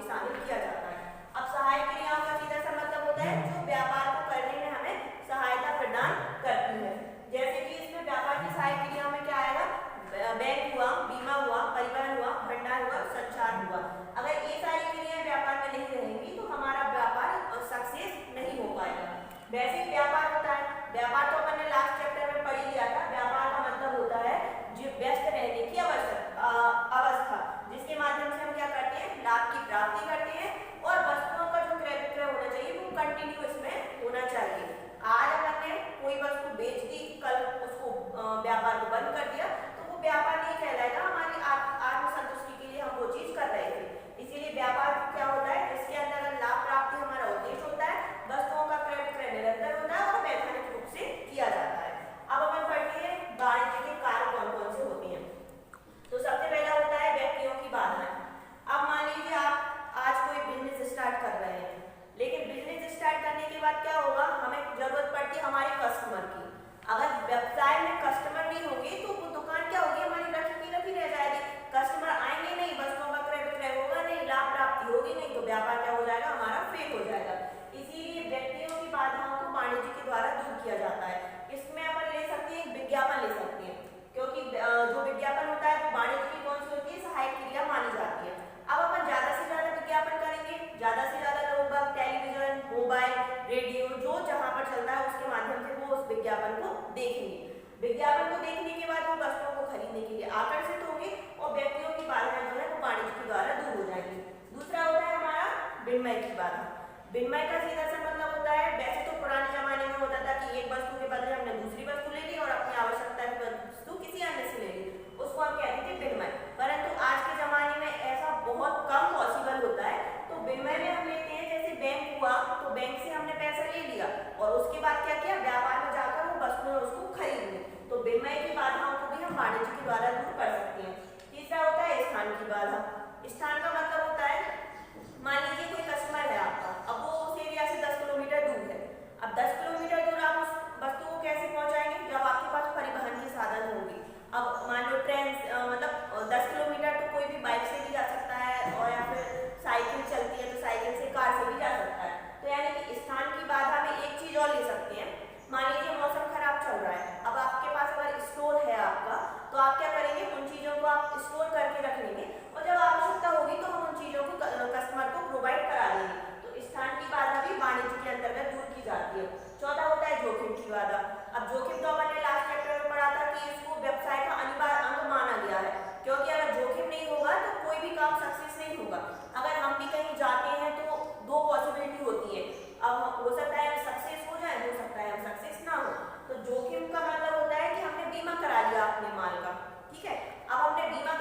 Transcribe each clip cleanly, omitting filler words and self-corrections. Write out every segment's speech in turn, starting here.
में शामिल किया जाता है। अब सहायक क्रियाओं का सीधा सा मतलब होता है जो व्यापार को करने में हमें सहायता प्रदान करती है। जैसे कि इसमें व्यापार की सहायक क्रियाओं में क्या आएगा, बैंक हुआ, बीमा हुआ, परिवहन हुआ, भंडार हुआ, संचार हुआ। अगर ये सारी क्रियाएं व्यापार में नहीं रहेंगी तो हमारा व्यापार सक्सेस नहीं हो पाएगा। वैसे ही व्यापार होता है, व्यापार तो अपन ने लास्ट चैप्टर में पढ़ लिया था। व्यापार का मतलब होता है जो व्यस्त रहने की अवस्था, जिसके माध्यम से हम क्या करते हैं, लाभ की प्राप्ति करते हैं और वस्तुओं का जो क्रय विक्रय होना चाहिए वो कंटिन्यू इसमें होना चाहिए। आज हमने कोई वस्तु बेच दी, कल उसको व्यापार को बंद कर दिया तो वो व्यापार नहीं कहलाएगा, हमारी आत्मसंतुष्टि के लिए हम वो चीज कर रहे थे। इसीलिए व्यापार क्या होता है, इसके अंदर लाभ प्राप्ति हमारा उद्देश्य होता है, वस्तुओं का क्रय विक्रय निरंतर होता है और वैधानिक रूप से किया जाता है। अब अपन पढ़ते हैं वाणिज्य के कार्य कौन कौन से होते हैं। तो सबसे पहला होता है व्यक्तियों की बाधाएं। अब मान लीजिए आप आज कोई बिजनेस स्टार्ट कर रहे हैं, लेकिन बिजनेस स्टार्ट करने के बाद क्या होगा, हमें जरूरत पड़ती है हमारे कस्टमर की। अगर व्यवसाय में कस्टमर नहीं होंगे तो वो दुकान क्या होगी, हमारी रखी की रखी रह जाएगी। कस्टमर आएंगे नहीं, वस्तुओं का क्रय विक्रय होगा नहीं, लाभ प्राप्ति होगी नहीं, तो व्यापार क्या हो जाएगा, हमारा फेल हो जाएगा। इसीलिए व्यक्तियों की बाधाओं को वाणिज्य के द्वारा दूर किया जाता है। इसमें अपन ले सकते हैं विज्ञापन ले सकते हैं, क्योंकि जो विज्ञापन होता है वो वाणिज्य की कौन सी होती है, सहायक क्रिया मानी जाती है। अब अपन ज्यादा से ज्यादा विज्ञापन करेंगे, ज्यादा से ज्यादा लोग टेलीविजन, मोबाइल, रेडियो जो जहां पर चलता है उसके माध्यम से वो उस विज्ञापन को देखेंगे। विज्ञापन को देखने के बाद वो वस्तुओं को खरीदने के लिए आकर्षित होंगे और व्यक्तियों की बाधाएं जो है वो वाणिज्य के द्वारा दूर हो जाएंगी। दूसरा होता है हमारा विनिमय की बाधा। विनिमय का सीधा सा मतलब होता है, वैसे तो पुराने जमाने में होता था कि एक वस्तु के बदले हमने दूसरी वस्तु ले ली और अपनी आवश्यकता की वस्तु किसी अन्य से ले ली, उसको हम कहते थे विनिमय। परंतु आज के जमाने में ऐसा बहुत कम पॉसिबल होता है। तो विनिमय में हम लेते हैं, जैसे बैंक हुआ तो बैंक से हमने पैसा ले लिया और उसके बाद क्या किया, व्यापार में जाकर वो वस्तुएं उसको खरीद ली। तो विनिमय की बाधाओं को भी हम वाणिज्य के द्वारा दूर कर सकते हैं। तीसरा होता है स्थान की बाधा। स्थान का मतलब होता है, मान लीजिए कोई कस्टमर है आपका, अब वो उस एरिया से 10 किलोमीटर दूर है। अब 10 किलोमीटर दूर आप उस वस्तु को कैसे पहुंचाएंगे, जब आपके पास परिवहन के साधन होंगे। अब मान लो ट्रेन, मतलब 10 किलोमीटर तो कोई भी बाइक से भी जा सकता है और या फिर साइकिल चलती है तो साइकिल से, कार से भी जा सकता है। तो यानी कि स्थान की बाधा में एक चीज और ले सकते हैं। मान लीजिए मौसम खराब चल रहा है, अब आपके पास अगर स्टोर है आपका, तो आप क्या करेंगे, उन चीजों को आप स्टोर करके रख लेंगे और जब आवश्यकता होगी तो हम उन चीजों को कस्टमर को प्रोवाइड करा देंगे। तो स्थान की बाधा भी वाणिज्य के अंतर्गत दूर की जाती है। चौथा होता है जोखिम की बाधा। अब जोखिम तो हमने लास्ट चैप्टर में पढ़ा था कि इसको व्यवसाय का अनिवार्य अंग माना गया है, क्योंकि अगर जोखिम नहीं होगा तो कोई भी काम सक्सेस नहीं होगा। अगर हम भी कहीं जाते हैं तो दो पॉसिबिलिटी होती है, अब हो सकता है हम सक्सेस हो जाए, हो सकता है हम सक्सेस ना हो। तो जोखिम का मतलब होता है कि हमने बीमा करा लिया अपने माल का, ठीक है। अब हमने बीमा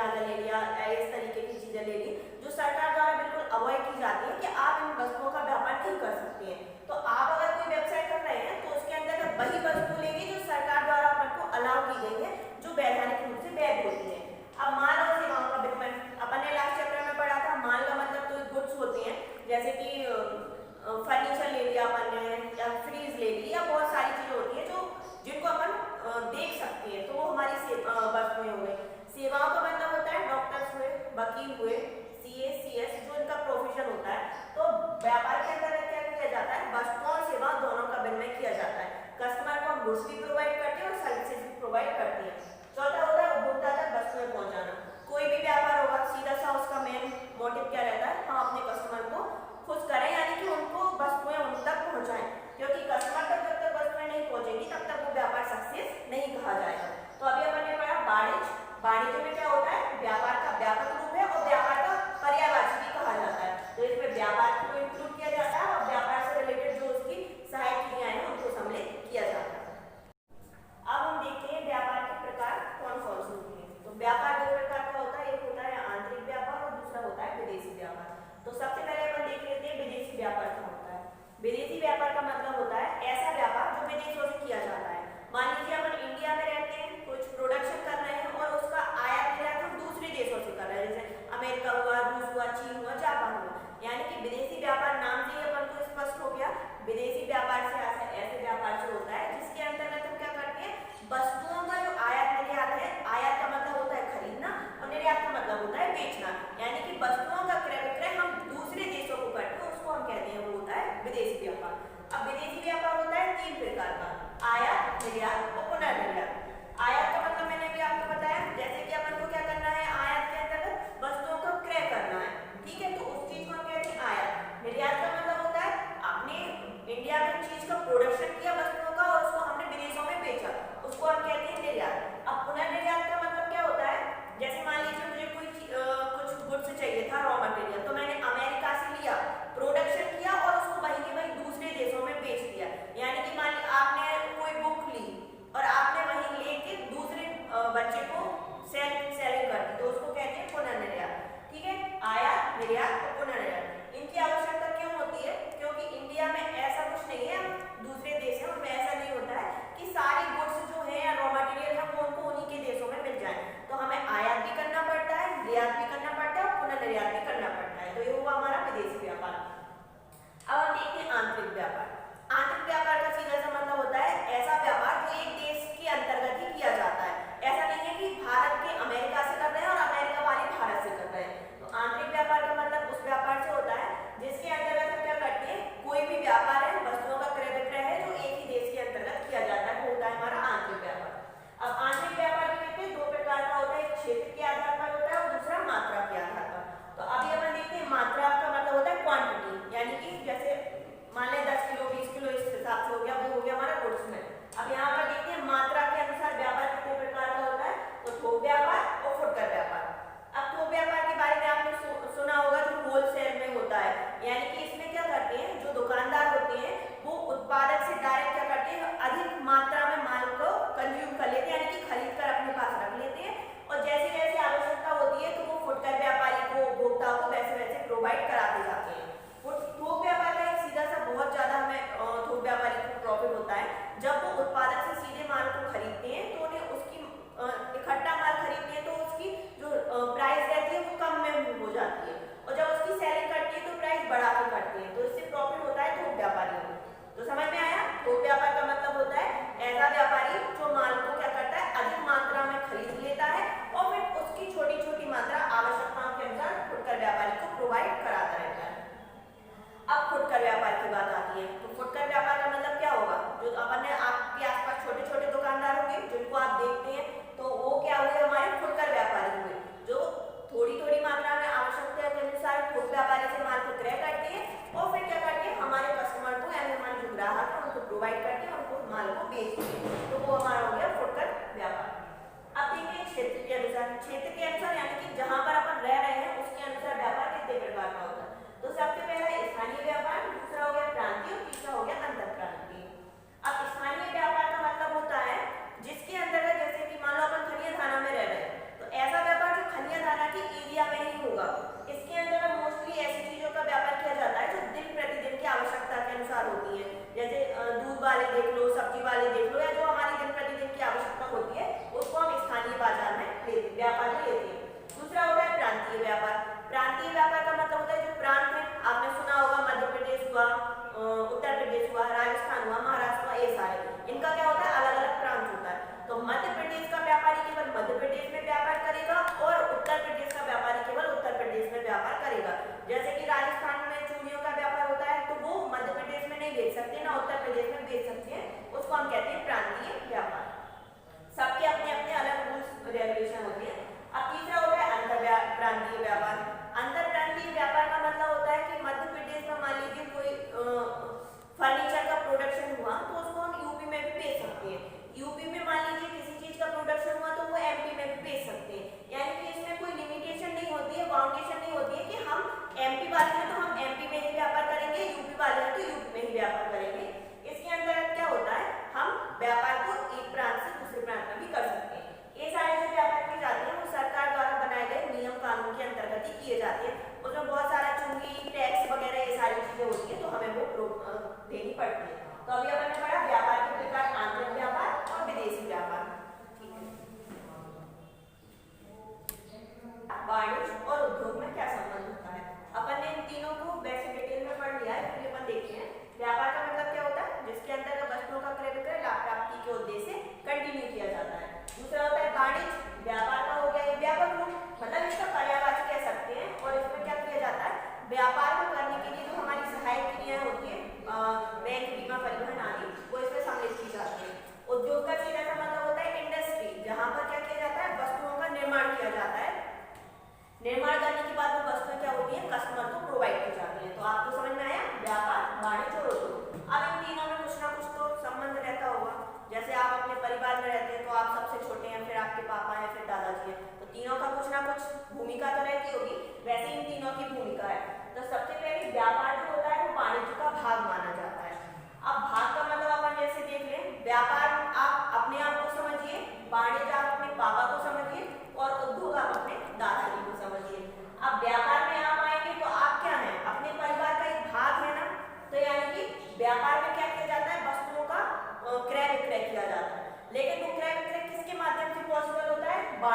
प्लाजा ले लिया, इस तरीके की चीजें ले ली जो सरकार द्वारा बिल्कुल अवॉइड की जाती है कि आप इन वस्तुओं का व्यापार नहीं कर सकते हैं। तो आप अगर कोई व्यवसाय कर रहे हैं तो उसके अंदर वही वस्तु लेंगे जो सरकार द्वारा अपन को अलाउ की गई है, जो वैधानिक रूप से वैध होती है। अब माल और सेवाओं का विपणन, अपन ने लास्ट चैप्टर में पढ़ा था, माल का मतलब तो गुड्स होती हैं, जैसे कि फर्नीचर ले लिया अपन ने, या फ्रीज ले ली, या बहुत सारी चीजें होती है जो जिनको अपन देख सकते हैं, तो वो हमारी वस्तुएं हो गई। सेवाओं का मतलब होता है डॉक्टर्स हुए, वकील हुए, सीए, सीएस, जो इनका प्रोफेशन होता है। तो व्यापार के अंदर क्या किया जाता है, वस्तुओं और सेवा दोनों का विनिमय किया जाता है। कस्टमर को हम गुड्स भी प्रोवाइड करते हैं और सर्विसेज भी प्रोवाइड करते हैं। चौथा होता है उपभोक्ता तक वस्तुएं पहुंचाना। कोई भी व्यापार होगा, सीधा सा उसका मेन मोटिव क्या रहता है, हम अपने कस्टमर को खुश करें, यानी कि उनको वस्तुएं उन तक पहुंचाएं, क्योंकि कस्टमर तक जब तक वस्तुएं नहीं पहुंचेगी तब तक वो व्यापार सक्सेस नहीं कहा जाएगा। तो अभी अपन ने पढ़ा वाणिज्य। वाणिज्य में क्या होता है, व्यापार का व्यापक रूप है और व्यापार का पर्यायवाची भी कहा जाता है। तो इसमें व्यापार को इंक्लूड किया जाता है और व्यापार से रिलेटेड जो उसकी सहायक क्रियाएं हैं उनको सम्मिलित किया जाता है। अब हम देखते हैं व्यापार के प्रकार कौन कौन से होते हैं। तो व्यापार दो प्रकार का होता है, एक होता है आंतरिक व्यापार और दूसरा होता है विदेशी व्यापार। तो सबसे पहले अपन देख लेते हैं विदेशी व्यापार क्या होता है। विदेशी व्यापार का मतलब होता है ऐसा व्यापार जो विदेशों से किया जाता है। मान लीजिए अपन इंडिया में रहते हैं, कुछ प्रोडक्शन कर रहे हैं और उसका आयात निर्यात हम दूसरे देशों से कर रहे हैं, जैसे अमेरिका हुआ, रूस हुआ, चीन हुआ, जापान हुआ। यानी कि विदेशी व्यापार नाम से ही अपन को स्पष्ट हो गया। विदेशी व्यापार से ऐसे व्यापार से होता है जिसके अंतर्गत हम क्या करते हैं, वस्तुओं का जो आयात निर्यात है, आयात का मतलब होता है खरीदना और निर्यात का मतलब होता है बेचना, यानी कि वस्तुओं का क्रय विक्रय हम दूसरे देशों को करते हैं, उसको हम कहते हैं वो होता है विदेशी व्यापार। अब विदेशी व्यापार होता है तीन प्रकार का, आयात, निर्यात और पुनर्निर्यात। आयात का मतलब मैंने भी आपको बताया, जैसे कि अपन को क्या करना है, आयात के अंतर्गत वस्तुओं का क्रय करना है, ठीक है, तो उस चीज को हम कहते हैं आयात। निर्यात का मतलब होता है आपने इंडिया में चीज का प्रोडक्शन किया वस्तुओं का और उसको हमने विदेशों में बेचा, उसको हम कहते हैं निर्यात। अब पुनर्निर्यात का मतलब क्या होता है, जैसे मान लीजिए मुझे कोई कुछ गुड्स चाहिए था, रॉ मटेरियल, तो मैंने अमेरिका से लिया, प्रोडक्शन किया और उसको वहीं के वहीं दूसरे देशों में बेच दिया। यानी कि मान लीजिए आपने कोई बुक ली और आपने वहीं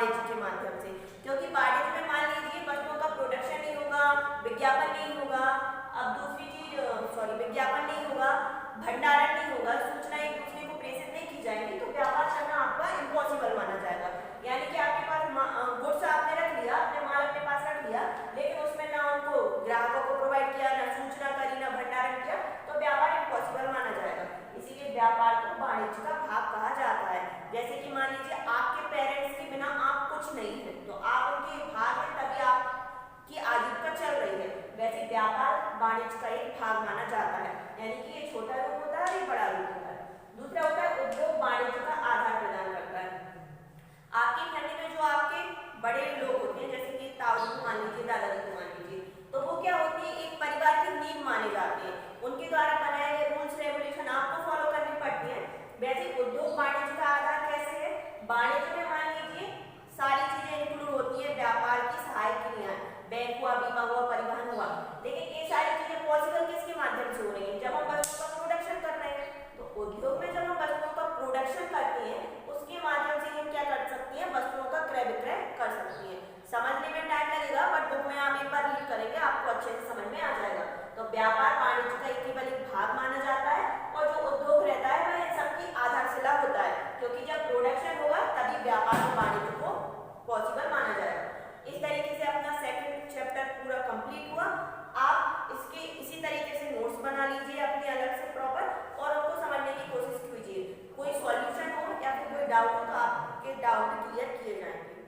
वाणिज्य के माध्यम से, क्योंकि वाणिज्य में मान लीजिए वस्तुओं का प्रोडक्शन नहीं होगा, विज्ञापन नहीं होगा, अब दूसरी चीज विज्ञापन नहीं होगा, भंडारण नहीं होगा, सूचना एक दूसरे को प्रेषित नहीं की जाएगी, तो व्यापार करना आपका इम्पॉसिबल माना जाएगा। यानी कि आपके पास गुड्स आपने रख लिया, आपने माल अपने पास रख लिया, लेकिन उसमें ना उनको ग्राहकों को प्रोवाइड किया, ना सूचना करी, ना भंडारण किया, तो व्यापार इम्पॉसिबल माना जाएगा। इसीलिए व्यापार को वाणिज्य का भाग कहा जाता है। जैसे कि मान लीजिए आपके पेरेंट्स के बिना आप कुछ नहीं है, तो आप उनके भाग हैं तभी आपकी आजीविका चल रही है, वैसे व्यापार वाणिज्य का एक भाग माना जाता है। यानी कि ये छोटा रूप होता है और ये बड़ा रूप होता है। दूसरा होता है उद्योग वाणिज्य का आधार प्रदान करता है। आपकी फैमिली में जो आपके बड़े लोग होते हैं, जैसे कि ताऊ को मान लीजिए, दादाजी को मान लीजिए, तो वो क्या होती है, एक परिवार की नींव माने जाते हैं, उनके द्वारा बनाए गए रूल्स रेगुलेशन आपको फॉलो करनी पड़ती है। वैसे उद्योग वाणिज्य का आधार कैसे है, वाणिज्य में मान लीजिए सारी चीजें इंक्लूड होती है, व्यापार की सहायक क्रियाएं, बैंक हुआ, बीमा हुआ, परिवहन हुआ, लेकिन ये सारी चीजें पॉसिबल किसके माध्यम से हो रही है, जब हम वस्तुओं का प्रोडक्शन कर रहे हैं। तो उद्योग में जब हम वस्तुओं का प्रोडक्शन करते हैं, उसके माध्यम से हम क्या कर सकती हैं, वस्तुओं का क्रय विक्रय कर सकती हैं। समझने में टाइम लगेगा, बट बुक में आप एक बार रीड करेंगे आपको अच्छे से समझ में आ जाएगा। तो व्यापार वाणिज्य का केवल एक भाग माना जाता है, और जो उद्योग रहता है वह इन सबकी आधारशिला होता है, क्योंकि जब प्रोडक्शन होगा तभी व्यापार और वाणिज्य को पॉसिबल माना जाएगा। इस तरीके से अपना सेकंड चैप्टर पूरा कंप्लीट हुआ। आप इसके इसी तरीके से नोट्स बना लीजिए अपने अलग से प्रॉपर, और उनको समझने की कोशिश कीजिए। कोई सॉल्यूशन हो या फिर कोई डाउट हो तो आपके डाउट क्लियर किए जाएंगे।